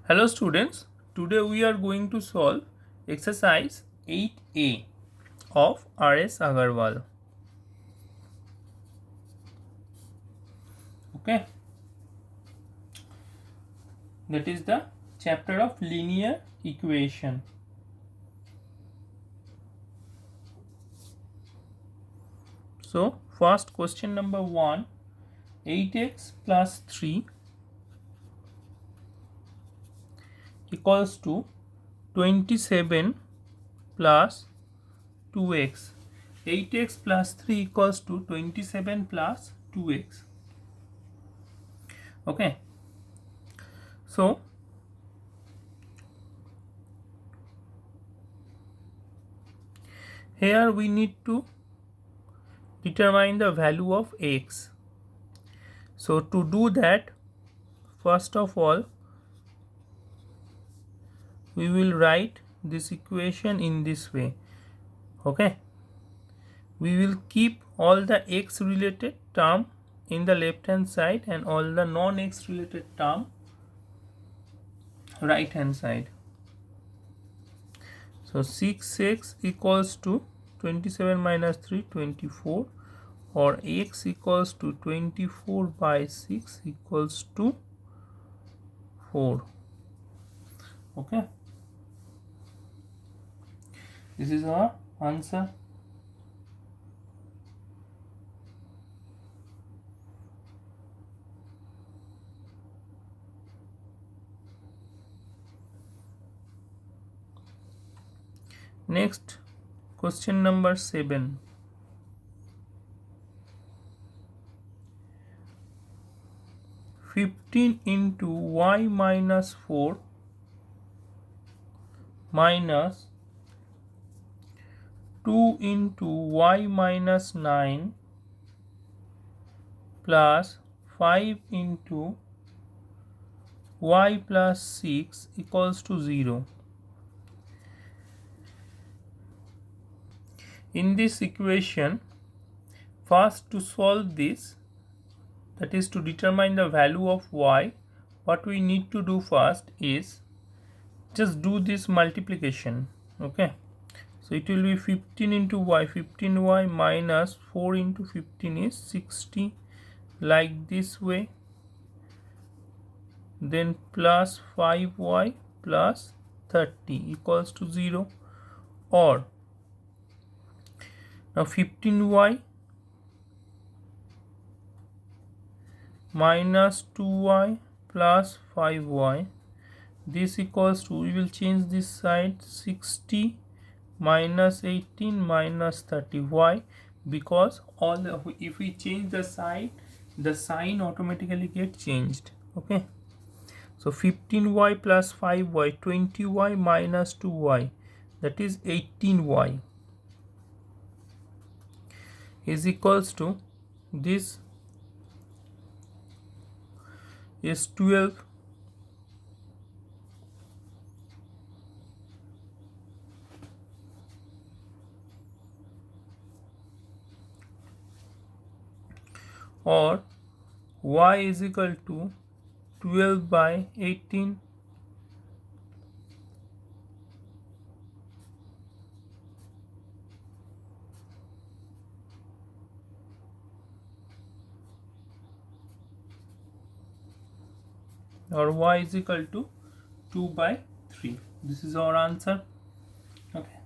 Hello students, today we are going to solve exercise 8A of R.S. Agarwal. Okay, that is the chapter of linear equation. So first question number 1, 8x plus 3 equals to 27 plus 2x. 8x plus 3 equals to 27 plus 2x. Okay, so here we need to determine the value of x. So to do that, first of all we will write this equation in this way. Okay, we will keep all the x related term in the left hand side and all the non x related term right hand side. So 6x equals to 27 minus 3 24, or x equals to 24 by 6 equals to 4. Okay, this is our answer. Next, question number 7. 15 into y minus 4 minus 2 into y minus 9 plus 5 into y plus 6 equals to 0. In this equation, first to solve this, that is to determine the value of y, what we need to do first is just do this multiplication. Okay, so it will be 15 into y, 15y minus 4 into 15 is 60, like this way, then plus 5y plus 30 equals to 0, or now 15y minus 2y plus 5y, this equals to, we will change this side, 60 minus 18 minus 30. Why? Because all the, if we change the side, the sign automatically get changed. Okay, so 15y plus 5y, 20y minus 2y, that is 18y, is equals to, this is 12, or y is equal to 12 by 18, or y is equal to 2 by 3. This is our answer. Okay,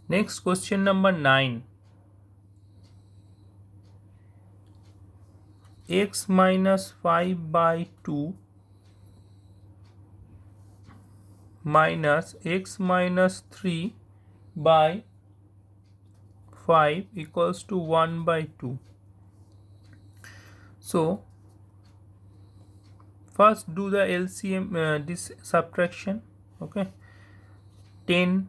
next question number 9. X minus 5 by 2 minus x minus 3 by 5 equals to 1 by 2. So first do the LCM, this subtraction. Okay, 10,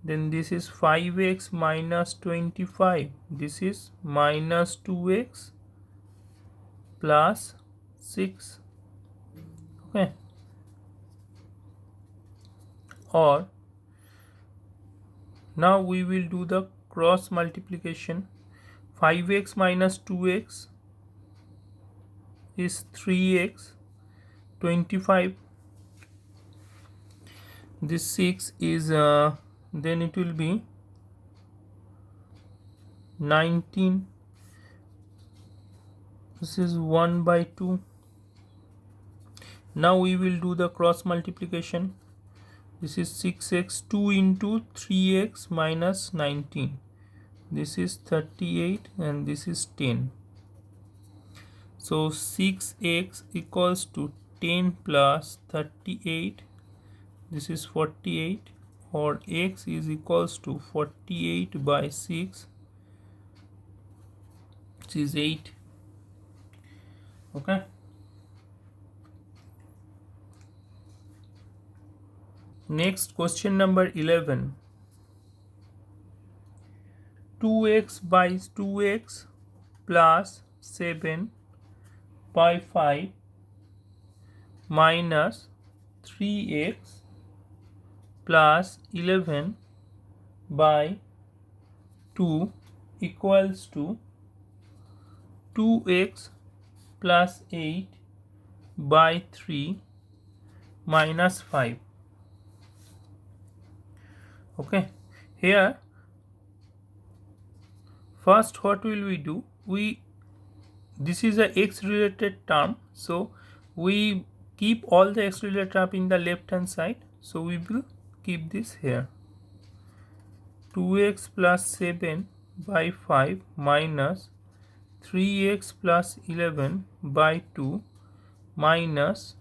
then this is 5x minus 25, this is minus 2x plus 6. Okay, or Now we will do the cross multiplication. 5x minus 2x is 3x. 25, this 6 is then it will be 19. This is 1 by 2. Now we will do the cross multiplication. This is 6x, 2 into 3x minus 19. This is 38 and this is 10. So 6x equals to 10 plus 38. This is 48, or x is equals to 48 by 6, which is 8. Okay. Next, question number 11. 2x by 2x plus 7 by 5 minus 3x plus 11 by 2 equals to 2x plus 8 by 3 minus 5. Okay, here first what will we do? This is a x related term, so we keep all the x related term in the left hand side, so we will keep this here. 2x plus 7 by 5 minus 3x plus 11 by 2 minus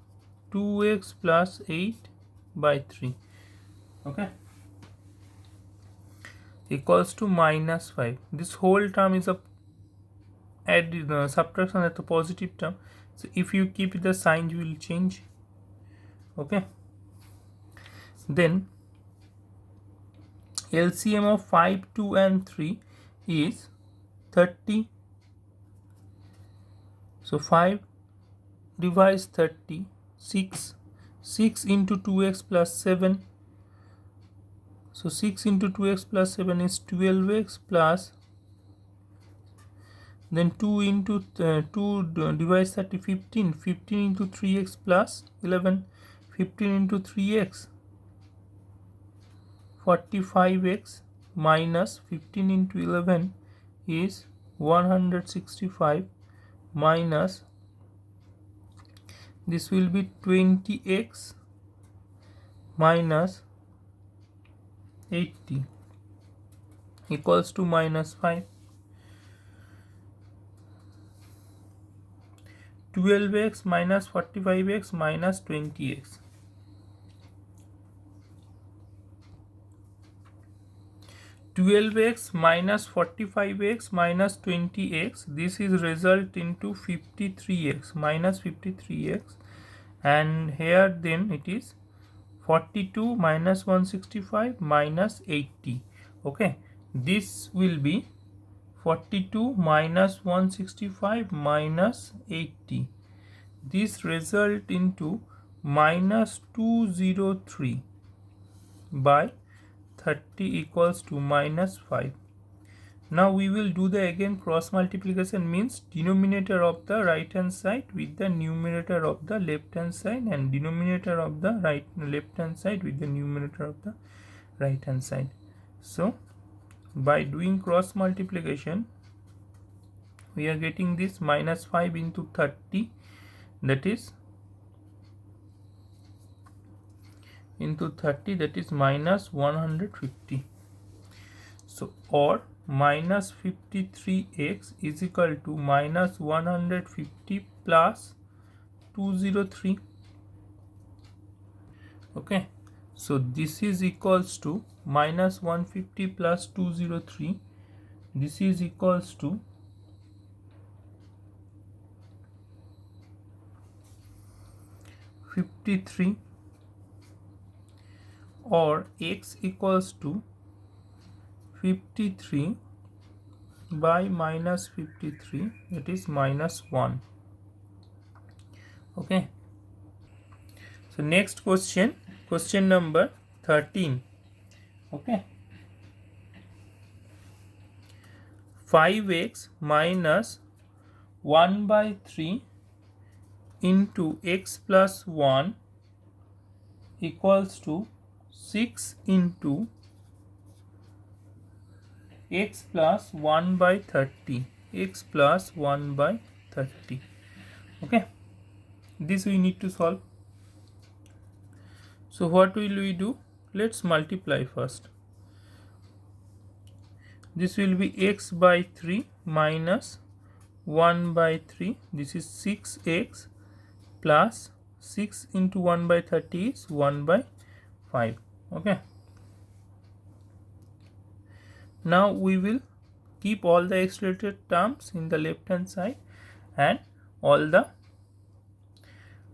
2x plus 8 by 3. Okay, equals to minus 5. This whole term is a subtraction at the positive term, so if you keep the sign you will change. Okay, then LCM of 5, 2 and 3 is 30. So 5 divides 30, 6 into 2x plus 7. So 6 into 2x plus 7 is 12x plus, then 2 into 2 divides 30, 15. 15 into 3x plus 11. 15 into 3x, 45x minus 15 into 11 is 165 minus, this will be 20x minus 80 equals to minus 5. 12x minus 45x minus 20x. 12x minus 45x minus 20x, this is result into 53x minus 53x, and here then it is 42 minus 165 minus 80. Okay, this will be 42 minus 165 minus 80. This result into minus 203 by 30 equals to minus 5. Now we will do the again cross multiplication, means denominator of the right hand side with the numerator of the left hand side, and denominator of the left hand side with the numerator of the right hand side. So by doing cross multiplication we are getting this minus 5 into 30, that is into 30, that is minus 150. So or minus 53x is equal to minus 150 plus 203. Okay, so this is equals to minus 150 plus 203. This is equals to 53, or x equals to 53 by minus 53, that is minus 1. Okay, so next question, question number 13. Okay, 5x minus 1 by 3 into x plus 1 equals to 6 into x plus 1 by 30. X plus 1 by 30. Okay, this we need to solve. So what will we do? Let's multiply first. This will be x by 3 minus 1 by 3. This is 6x plus 6 into 1 by 30 is 1 by 5. Okay. Now we will keep all the x related terms in the left hand side and all the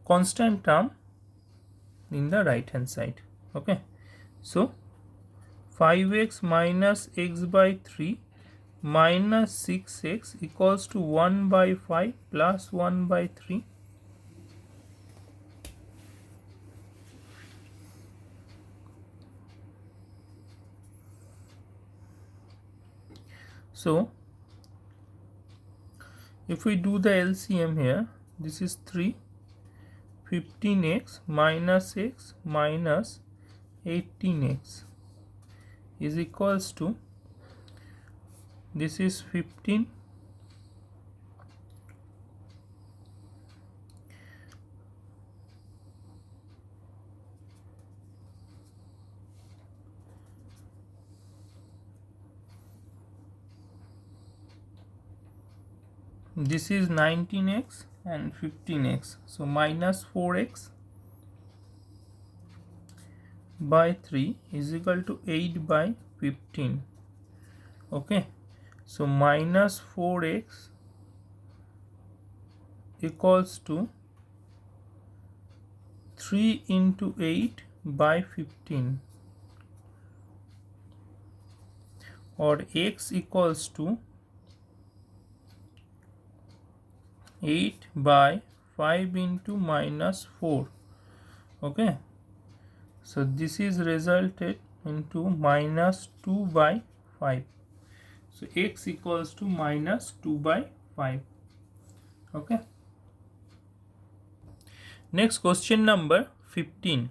constant term in the right hand side. Okay. So 5x minus x by 3 minus 6x equals to 1 by 5 plus 1 by 3. So if we do the LCM here, this is 3, 15x minus x minus 18x is equals to, this is 15 this is 19x and 15x, so minus 4x by 3 is equal to 8 by 15. Okay, so minus 4x equals to 3 into 8 by 15, or x equals to 8 by 5 into minus 4. Okay, so this is resulted into minus 2 by 5. So x equals to minus 2 by 5. Okay. Next, question number 15.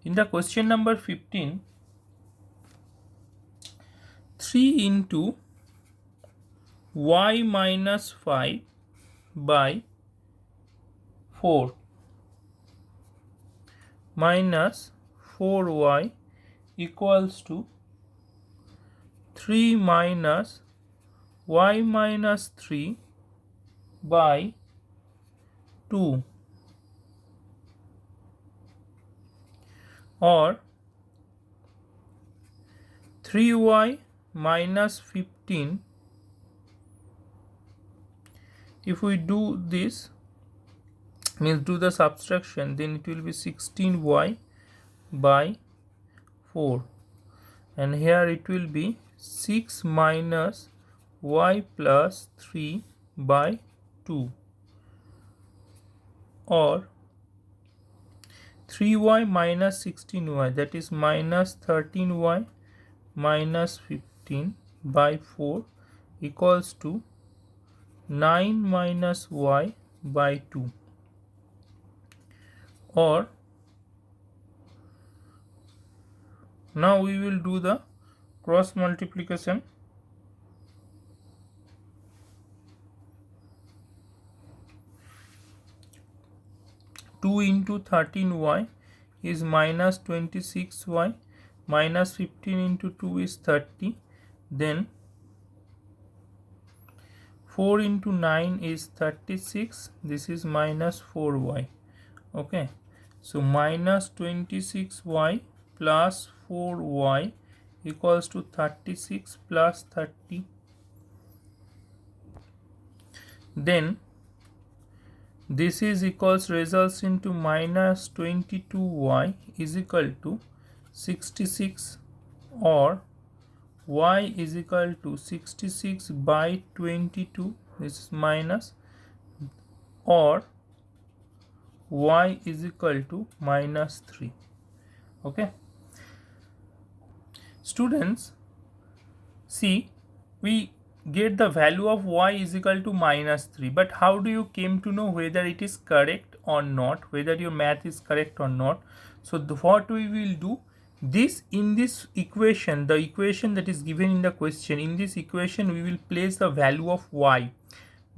In the question number 15, 3 into y minus 5 by 4 minus 4y equals to 3 minus y minus 3 by 2, or 3y minus 15. If we do this, means do the subtraction, then it will be 16y by 4, and here it will be 6 minus y plus 3 by 2, or 3y minus 16y, that is minus 13y minus 15 by 4 equals to 9 minus y by 2, or now we will do the cross multiplication. Two into 13y is minus 26y, minus 15 into 2 is 30, then 4 into 9 is 36, this is minus 4y. Okay, so minus 26y plus 4y equals to 36 plus 30. Then this is equals results into minus 22y is equal to 66, or y is equal to 66 by 22, this is minus, or y is equal to minus 3. Okay, students, see, we get the value of y is equal to -3, but how do you came to know whether it is correct or not, whether your math is correct or not? So what we will do, this in this equation, the equation that is given in the question, in this equation we will place the value of y,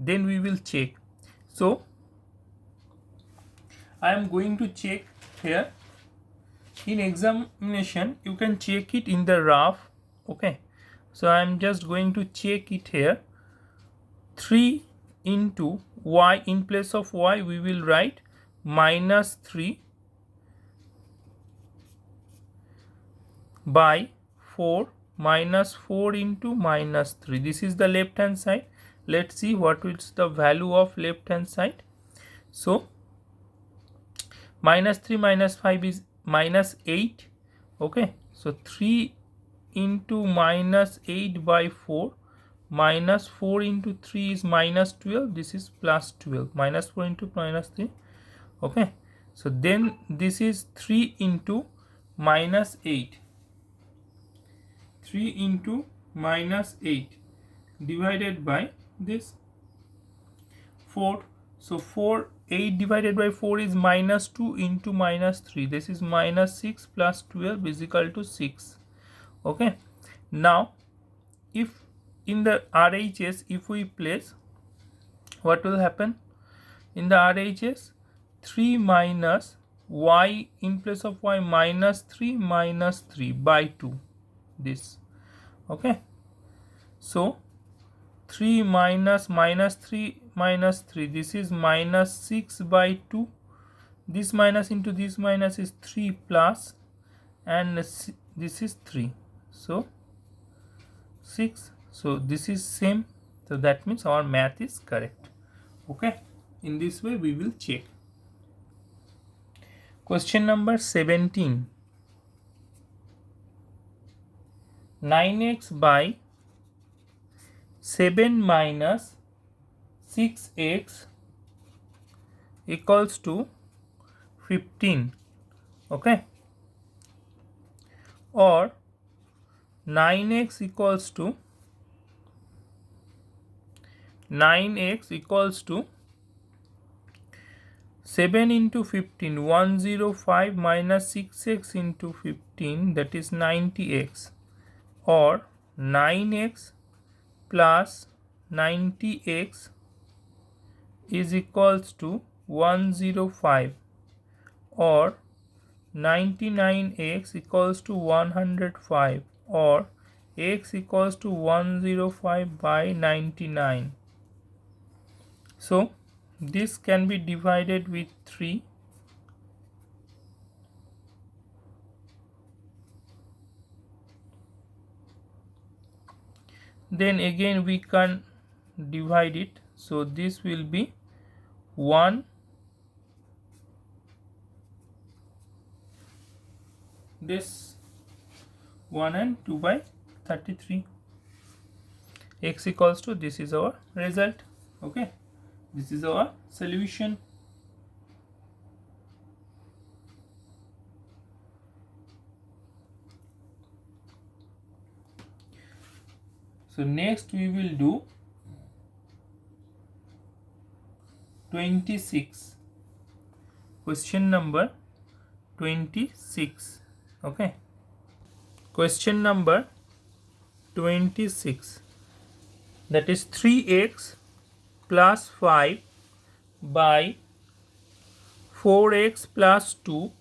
then we will check. So I am going to check here. In examination you can check it in the rough. Okay, so I am just going to check it here. 3 into y, in place of y we will write -3 by 4, -4 into -3. This is the left hand side. Let's see what is the value of left hand side. So -3 minus 5 is -8. Okay, so 3 into -8 by 4, -4 into 3 is -12. This is +12. -4 into -3. Okay, so then this is 3 into -8. 3 into -8 divided by this 4. So 8 divided by 4 is -2 into -3. This is -6 plus 12 is equal to 6. Okay, now if in the RHS, if we place, what will happen in the RHS? 3 minus y, in place of y, -3 by 2, this. Okay, so 3 minus -3, this is -6 by 2. This minus into this minus is 3 plus, and this is 3, so 6. So this is same, so that means our math is correct. Okay, in this way we will check. Question number 17. 9x by 7 minus 6x equals to 15. Okay, or 9x equals to 7 into 15, 105 minus 6x into 15, that is 90x, or 9x plus 90x is equals to 105, or 99x equals to 105, or x equals to 105 by 99. So this can be divided with 3. Then again we can divide it, so this will be 1, this 1 and 2 by 33. X equals to, this is our result. Okay, this is our solution. So next we will do 26. Question number 26. Okay, question number 26, that is 3x plus 5 by 4x plus 2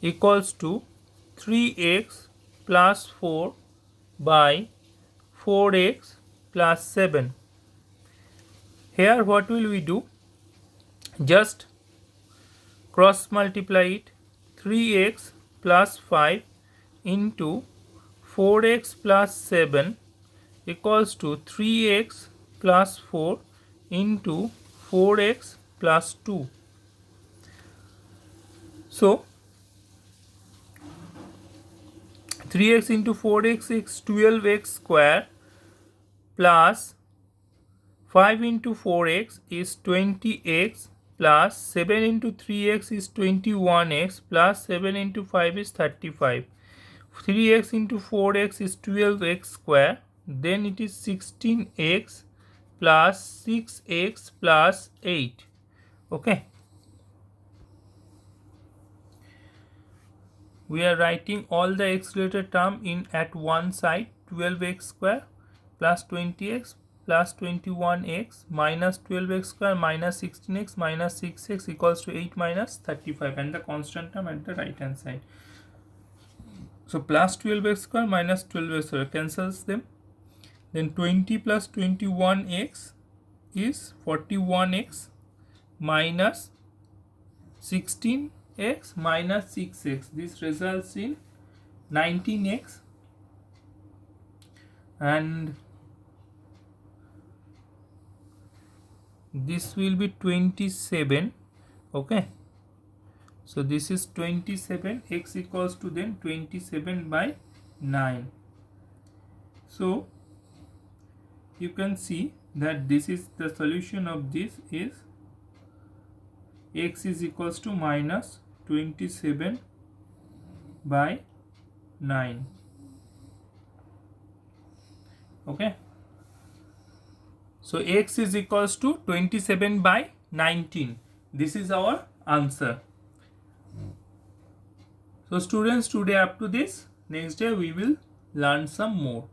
equals to 3x plus 4 by 4x plus 7. Here what will we do? Just cross multiply it. 3x plus 5 into 4x plus 7 equals to 3x plus 4 into 4x plus 2. So 3x into 4x is 12x square, plus 5 into 4x is 20x, plus 7 into 3x is 21x, plus 7 into 5 is 35. 3x into 4x is 12x square. Then it is 16x plus 6x plus 8. Okay. We are writing all the x related term in at one side. 12x square plus 20x plus 21x minus 12x square minus 16x minus 6x equals to 8 minus 35, and the constant term at the right hand side. So plus 12x square minus 12x square cancels them. Then 20 plus 21x is 41x minus 16x minus 6x. This results in 19x, and this will be 27. Okay, so this is 27. X equals to then 27 by 9. So you can see that this is the solution of this is x is equals to minus 27 by 9. Okay, so x is equals to 27 by 19. This is our answer. So students, today up to this. Next day we will learn some more.